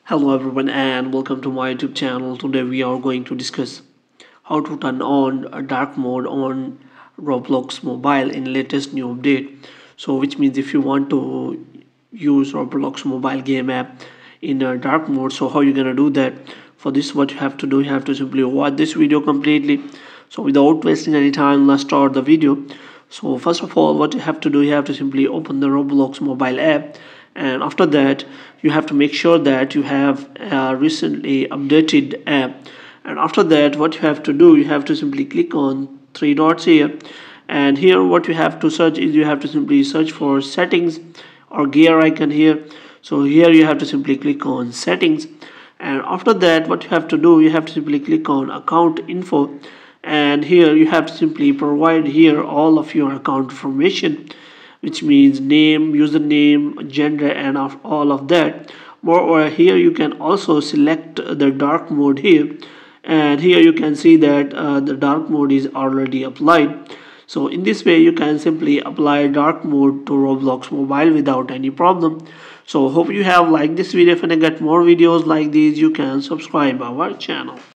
Hello everyone and welcome to my YouTube channel. Today we are going to discuss how to turn on a dark mode on Roblox mobile in latest new update. So which means if you want to use Roblox mobile game app in a dark mode, so how you gonna do that? For this what you have to do, you have to simply watch this video completely. So without wasting any time, let's start the video. So first of all, what you have to do, you have to simply open the Roblox mobile app, and after that you have to make sure that you have a recently updated app. And after that what you have to do, you have to simply click on three dots here, and here what you have to search is you have to simply search for settings or gear icon here. So here you have to simply click on settings, and after that what you have to do, you have to simply click on account info, and here you have to simply provide here all of your account information, which means name, username, gender, and of all of that. Moreover, here you can also select the dark mode here, and here you can see that the dark mode is already applied. So in this way you can simply apply dark mode to Roblox mobile without any problem. So hope you have liked this video. If you get more videos like these, you can subscribe our channel.